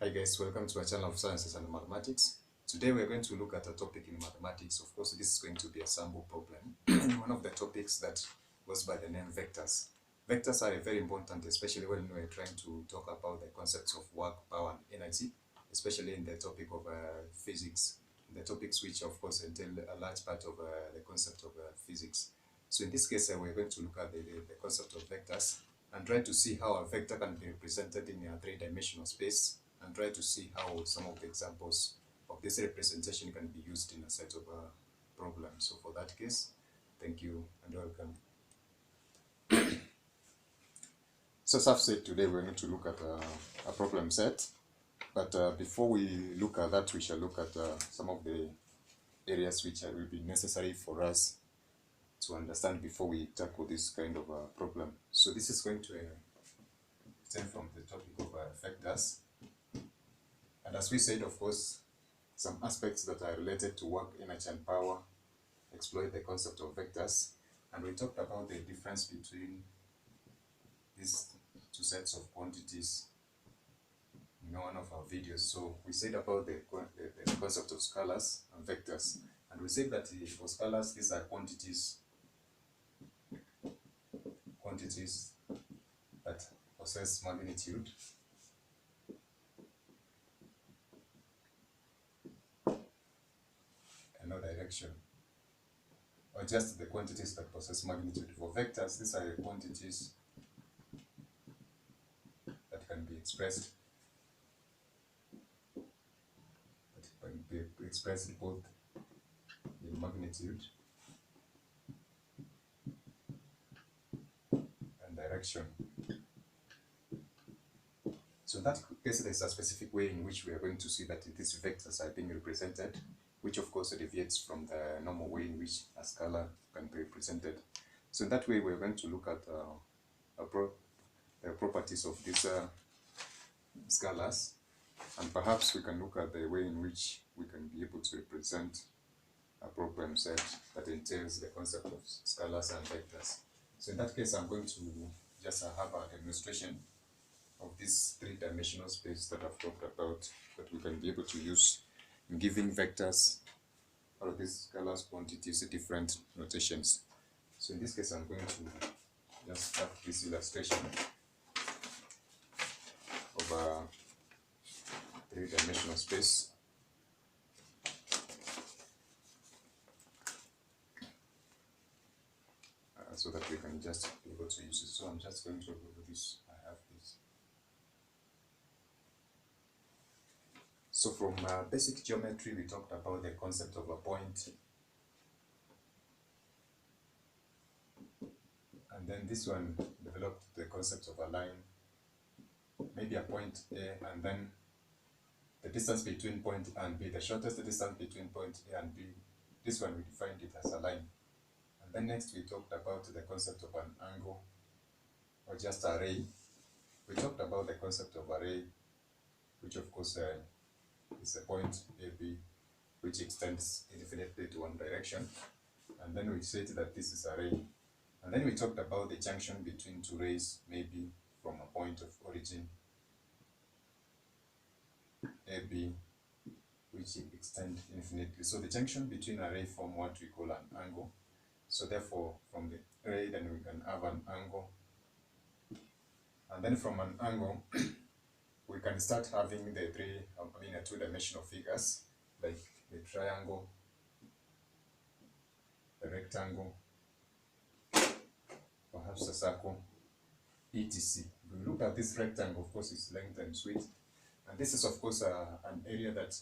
Hi guys, welcome to our channel of Sciences and Mathematics. Today we are going to look at a topic in mathematics. Of course, this is going to be a sample problem. One of the topics that goes by the name vectors. Vectors are very important, especially when we're trying to talk about the concepts of work, power, and energy, especially in the topic of physics, the topics which of course entail a large part of the concept of physics. So in this case, we're going to look at the concept of vectors and try to see how a vector can be represented in a three-dimensional space, and try to see how some of the examples of this representation can be used in a set of problems. So for that case, thank you and welcome. So as I've said, today we're going to look at a problem set, but before we look at that, we shall look at some of the areas which will be necessary for us to understand before we tackle this kind of problem. So this is going to stem from the topic of vectors. And as we said, of course, some aspects that are related to work, energy, and power exploit the concept of vectors. And we talked about the difference between these two sets of quantities in one of our videos. So we said about the concept of scalars and vectors. And we said that for scalars, these are quantities that possess magnitude and no direction, or just the quantities that possess magnitude. For vectors, these are quantities that can be expressed both in magnitude and direction. So in that case, there's a specific way in which we are going to see that these vectors are being represented, which of course deviates from the normal way in which a scalar can be represented. So in that way, we're going to look at the properties of these scalars, and perhaps we can look at the way in which we can be able to represent a problem set that entails the concept of scalars and vectors. So in that case, I'm going to just have a demonstration of this three-dimensional space that I've talked about, that we can be able to use in giving vectors or these scalars quantities different notations. So in this case, I'm going to just have this illustration of a three-dimensional space. So that we can just be able to use it. So I'm just going to go with this. I have this. So from basic geometry, we talked about the concept of a point. And then this one developed the concept of a line, maybe a point A, and then the distance between point A and B, the shortest distance between point A and B. This one we defined it as a line. And then next we talked about the concept of an angle, or just a ray. We talked about the concept of a ray, which of course is a point AB, which extends infinitely to one direction. And then we said that this is a ray. And then we talked about the junction between two rays, maybe from a point of origin AB, which extend infinitely. So the junction between a ray form what we call an angle. So therefore, from the ray, then we can have an angle. And then from an angle, we can start having the two-dimensional figures, like the triangle, the rectangle, perhaps a circle, etc. If we look at this rectangle, of course, its length and width. And this is, of course, an area that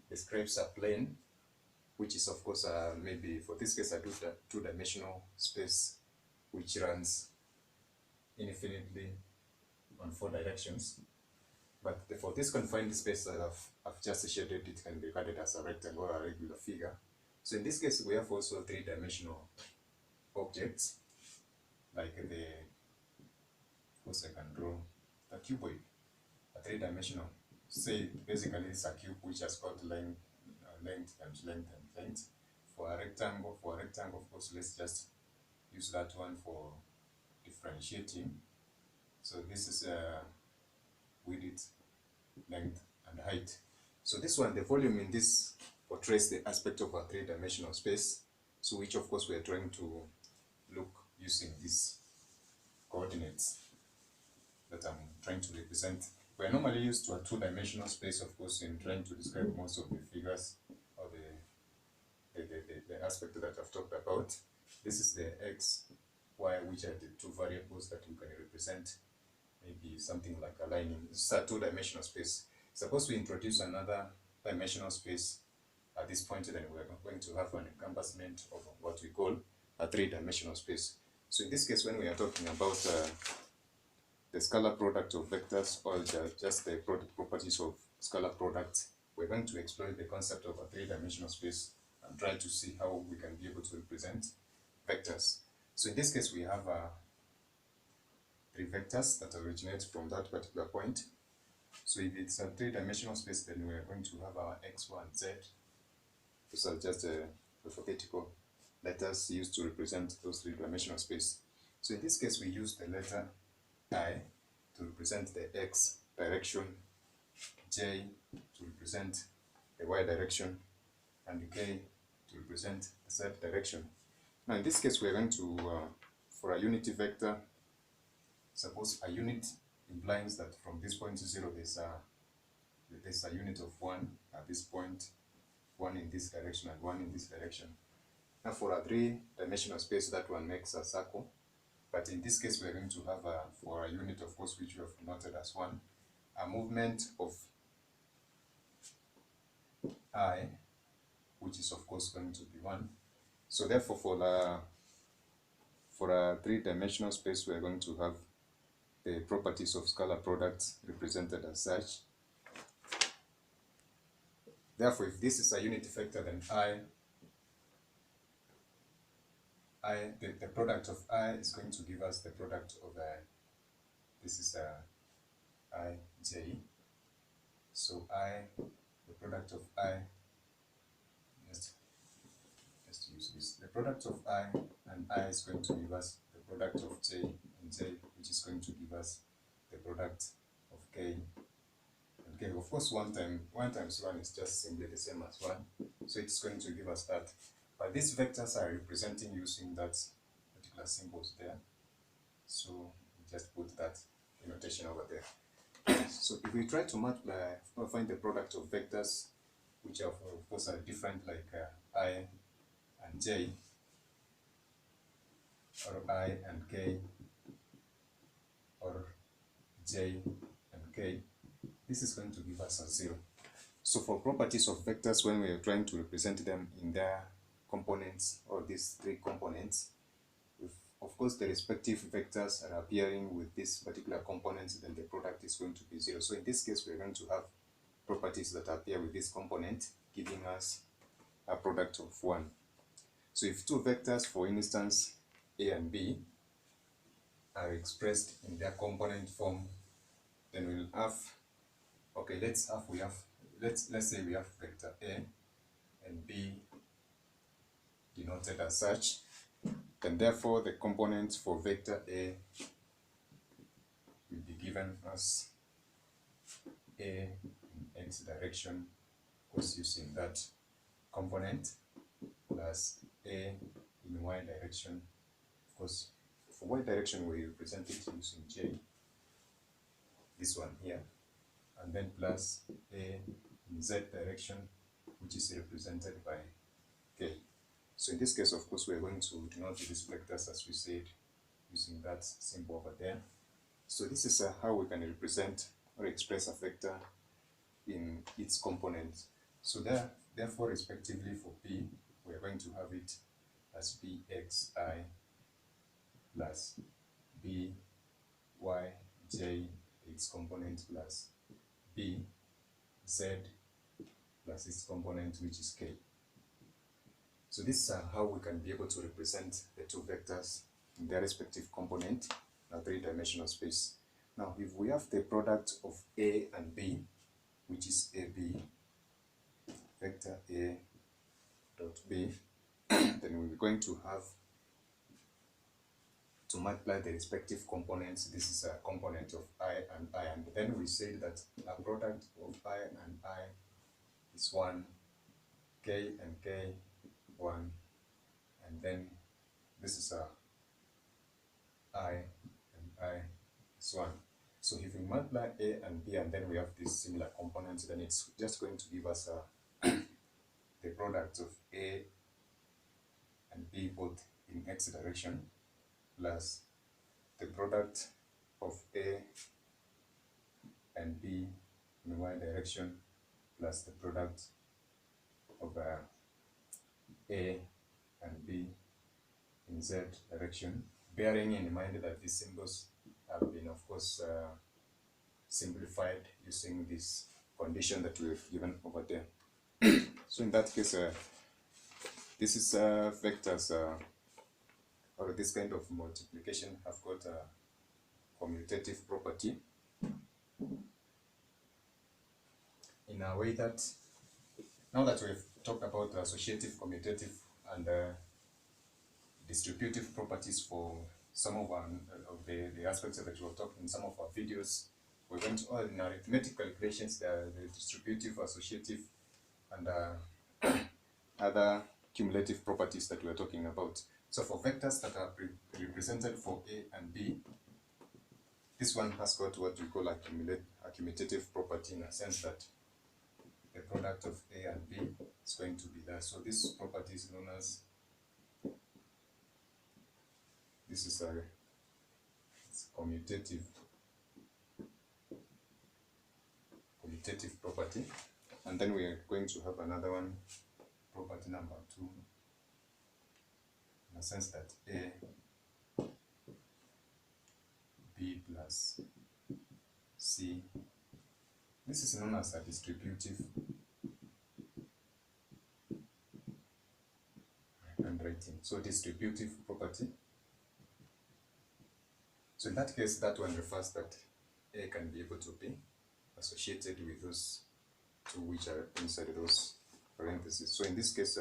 describes a plane, which is, of course, maybe for this case, a two-dimensional space which runs infinitely on four directions. But for this confined space that I've just shaded, it can be regarded as a rectangle or a regular figure. So in this case, we have also three-dimensional objects, like of course I can draw a cuboid, a three-dimensional. Say basically it's a cube which has got length times length and length. For a rectangle, of course, let's just use that one for differentiating. So this is width length, and height. So this one, the volume in this portrays the aspect of a three-dimensional space, so which of course we are trying to look using these coordinates that I'm trying to represent. We are normally used to a two-dimensional space, of course, in trying to describe most of the figures or the aspect that I've talked about. This is the x, y, which are the two variables that we can represent. Maybe something like a line in it's a two-dimensional space. Suppose we introduce another dimensional space at this point, then we're going to have an encompassment of what we call a three-dimensional space. So in this case, when we are talking about the scalar product of vectors, or just the product properties of scalar products, we're going to explore the concept of a three-dimensional space and try to see how we can be able to represent vectors. So in this case, we have three vectors that originate from that particular point. So if it's a three-dimensional space, then we are going to have our x, y, and z. Those are just alphabetical letters used to represent those three-dimensional space. So in this case, we use the letter I to represent the x direction, j to represent the y direction, and k to represent the z direction. Now in this case, we're going to, for a unity vector, suppose a unit implies that from this point to 0, there's a unit of 1 at this point, 1 in this direction and 1 in this direction. Now for a three-dimensional space, that one makes a circle. But in this case, we're going to have, for a unit, of course, which we have noted as 1, a movement of I, which is of course going to be 1. So therefore, for a three-dimensional space, we're going to have the properties of scalar products represented as such. Therefore, if this is a unity vector, then the product of I is going to give us the product of this is ij. So the product of I, just use this. The product of I and I is going to give us the product of j and j, which is going to give us the product of k. Okay, of course, 1 times 1 is just simply the same as 1, so it's going to give us that. But these vectors are representing using that particular symbols there, so we just put that notation over there. So if we try to multiply or find the product of vectors, which are, of course, are different, like I and j, or I and k, or j and k, this is going to give us a 0. So for properties of vectors, when we are trying to represent them in their components, or these three components, if of course the respective vectors are appearing with this particular components, then the product is going to be 0. So in this case, we're going to have properties that appear with this component, giving us a product of 1. So if two vectors, for instance, a and b, are expressed in their component form, then we'll have, okay, let's say we have vector A and B denoted as such, and therefore the components for vector A will be given as A in x direction, of course using that component, plus A in y direction. Of course, for y direction we represent it using J, this one here, and then plus A in z direction, which is represented by K. So in this case, of course, we're going to denote these vectors, as we said, using that symbol over there. So this is how we can represent or express a vector in its components. So therefore, respectively for P, we're going to have it as Bxi plus Byj, its component, plus Bz plus its component, which is K. So this is how we can be able to represent the two vectors in their respective component in a three-dimensional space. Now, if we have the product of A and B, which is AB, vector A dot B, then we're going to have to multiply the respective components. This is a component of I, and then we say that a product of I and I is 1, K and K, 1, and then this is a I and I is 1. So if we multiply A and B and then we have these similar components, then it's just going to give us the product of A and B both in X direction plus the product of A and B in Y direction plus the product of A and B in Z direction, bearing in mind that these symbols have been, of course, simplified using this condition that we've given over there. So in that case, this is vectors, or this kind of multiplication have got a commutative property in a way that, now that we've talked about associative, commutative, and distributive properties for some of the aspects that we've talked in some of our videos, we went on in arithmetic calculations, the distributive, associative, and other cumulative properties that we're talking about. So for vectors that are represented for A and B, this one has got what we call a commutative property, in a sense that the product of A and B is going to be there. So this property is known as, this is it's commutative property. And then we are going to have another one, property number 2, in a sense that A, B plus C, this is known as a distributive handwriting. So distributive property. So in that case, that one refers that A can be able to be associated with those two which are inside those parentheses. So in this case,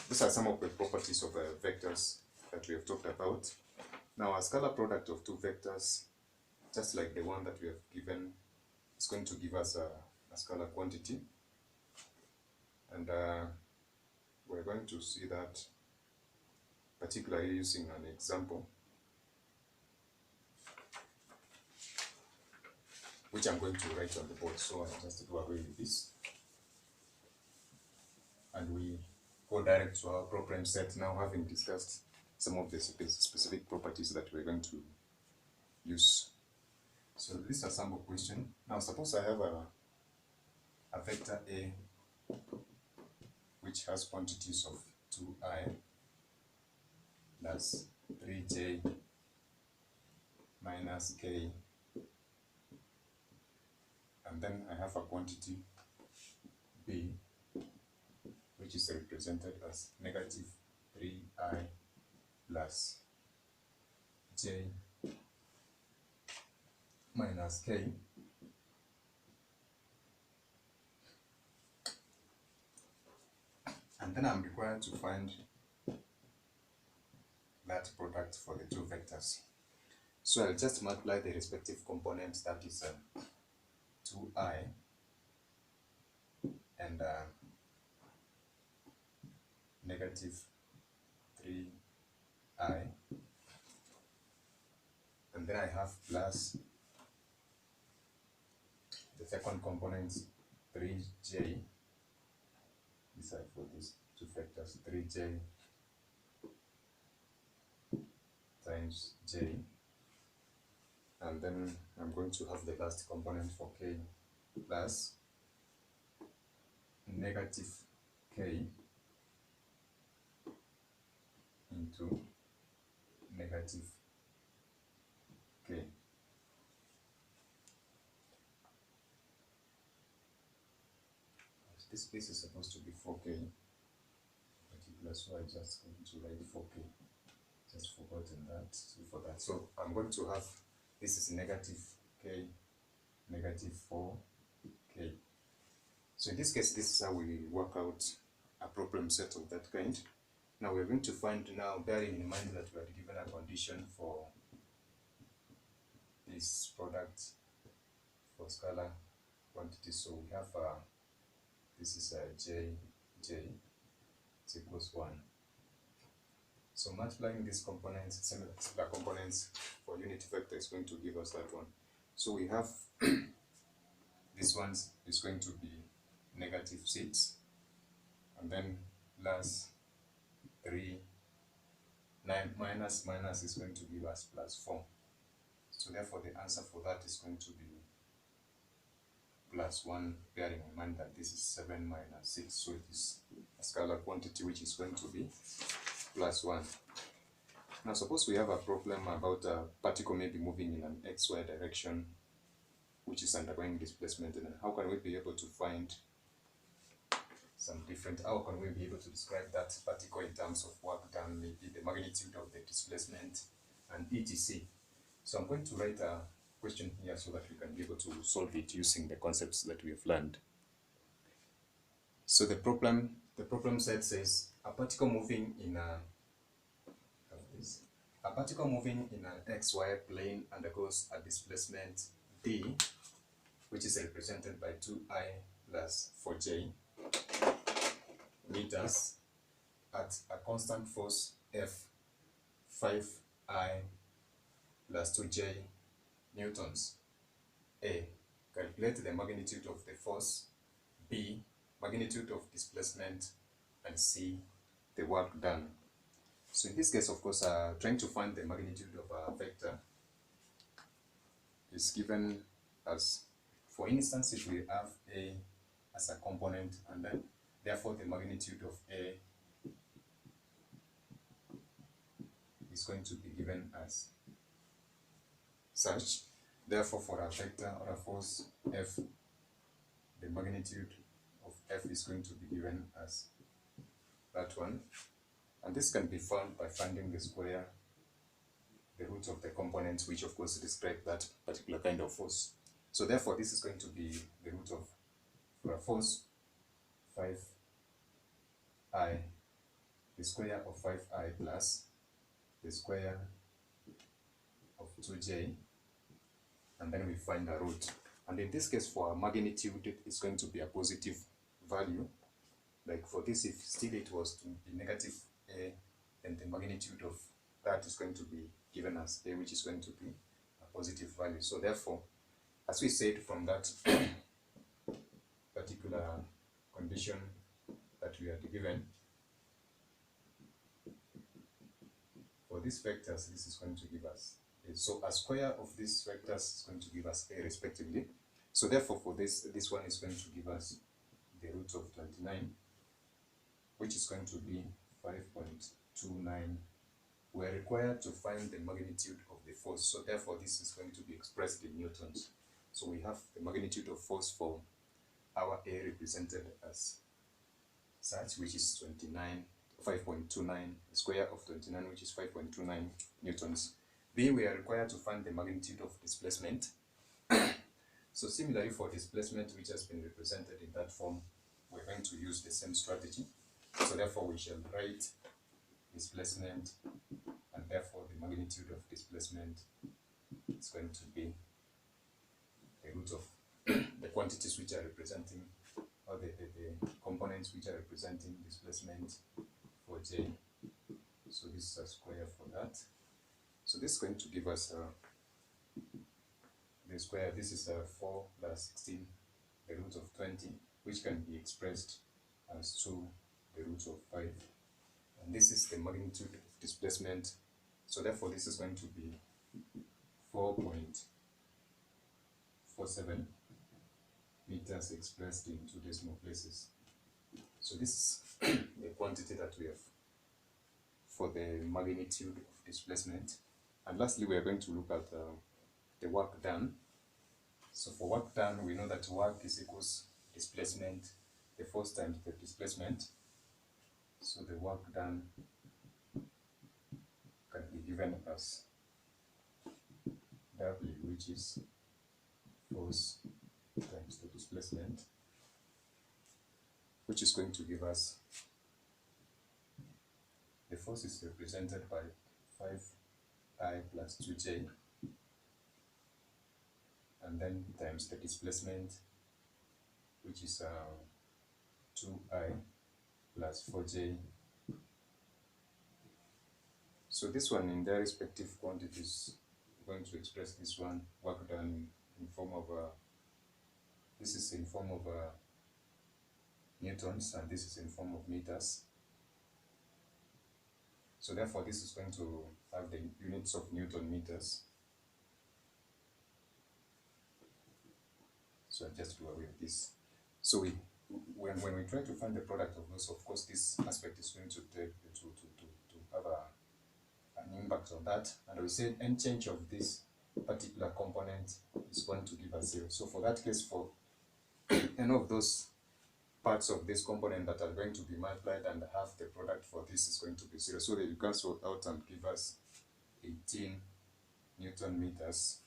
these are some of the properties of vectors that we have talked about. Now, a scalar product of two vectors, just like the one that we have given, is going to give us a scalar quantity. And we're going to see that particularly using an example, which I'm going to write on the board. So I'll just do away with this. And we go direct to our problem set now, having discussed some of the specific properties that we're going to use. So this is a sample question. Now suppose I have a vector A which has quantities of 2i plus 3j minus k, and then I have a quantity B which is represented as negative 3i plus j minus k. And then I'm required to find that product for the two vectors. So I'll just multiply the respective components, that is 2i and negative 3i, and then I have plus the second component 3j. These are for these two vectors, 3j times j, and then I'm going to have the last component for k plus negative k into negative k. This is supposed to be 4k particular, so I just going to write 4k. Just forgotten that. So I'm going to have, this is negative k, negative 4k. So in this case, this is how we work out a problem set of that kind. Now we're going to find, now bearing in mind that we are given a condition for this product for scalar quantity. So we have this is j is equals 1. So multiplying these components, similar components for unit vector is going to give us that one. So we have this one is going to be -6, and then plus 3, 9 minus is going to give us +4. So therefore the answer for that is going to be +1, bearing in mind that this is 7 minus 6, so it is a scalar quantity which is going to be +1. Now suppose we have a problem about a particle maybe moving in an xy direction which is undergoing displacement, and how can we be able to find how can we be able to describe that particle in terms of work done, maybe the magnitude of the displacement and etc. So I'm going to write a question here so that we can be able to solve it using the concepts that we have learned. So the problem set says a particle moving in an xy plane undergoes a displacement d, which is represented by 2I plus 4j meters at a constant force F, 5I plus 2j newtons. A, calculate the magnitude of the force. B, magnitude of displacement. And C, the work done. So in this case, of course, trying to find the magnitude of a vector is given as, for instance, if we have A as a component, and then therefore the magnitude of A is going to be given as such. Therefore, for a vector or a force F, the magnitude of F is going to be given as that one. And this can be found by finding the square, the root of the components, which of course describe that particular kind of force. So therefore, this is going to be the root of, for a force, 5I, the square of 5I plus the square of 2j, and then we find a root. And in this case, for a magnitude, it's going to be a positive value. Like for this, if still it was to be negative A, then the magnitude of that is going to be given as A, which is going to be a positive value. So therefore, as we said from that particular condition that we are given, for these vectors, this is going to give us A. So a square of these vectors is going to give us A respectively. So therefore, for this one is going to give us the root of 29, which is going to be 5.29. We are required to find the magnitude of the force. So therefore, this is going to be expressed in newtons. So we have the magnitude of force for our A represented as such, which is 5.29, the square of 29, which is 5.29 newtons. B, we are required to find the magnitude of displacement. So similarly, for displacement, which has been represented in that form, we're going to use the same strategy. So therefore, we shall write displacement, and therefore the magnitude of displacement is going to be the root of the quantities which are representing, or the components which are representing displacement for j. So this is a square for that. So this is going to give us the square. This is 4 plus 16, the root of 20, which can be expressed as 2, the root of 5. And this is the magnitude of displacement. So therefore, this is going to be 4.47 meters expressed in 2 decimal places. So this is the quantity that we have for the magnitude of displacement. And lastly, we are going to look at the work done. So for work done, we know that work is equals displacement, the force times the displacement. So the work done can be given as W, which is force times the displacement, which is going to give us force is represented by 5I plus 2J, and then times the displacement, which is 2I plus 4J. So this one in their respective quantities, we're going to express this one work done in form of this is in form of newtons, and this is in form of meters. So therefore this is going to have the units of Newton meters. So I just do away with this. So when we try to find the product of those, of course this aspect is going to have an impact on that, and we say any change of this particular component is going to give us 0. So for that case, for any of those parts of this component that are going to be multiplied and half the product for this is going to be 0. So they cancel out and give us 18 Newton meters,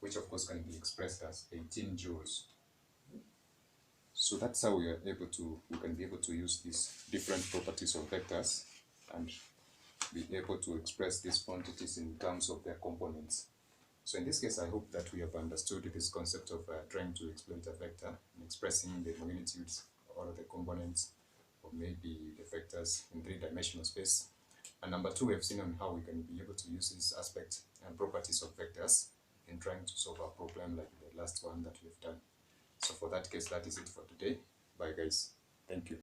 which of course can be expressed as 18 joules. So that's how we can be able to use these different properties of vectors and be able to express these quantities in terms of their components. So in this case, I hope that we have understood this concept of trying to explain a vector and expressing the magnitudes or the components, or maybe the vectors in three-dimensional space. And number 2, we have seen on how we can be able to use these aspects and properties of vectors in trying to solve a problem like the last one that we've done. So for that case, that is it for today. Bye guys. Thank you.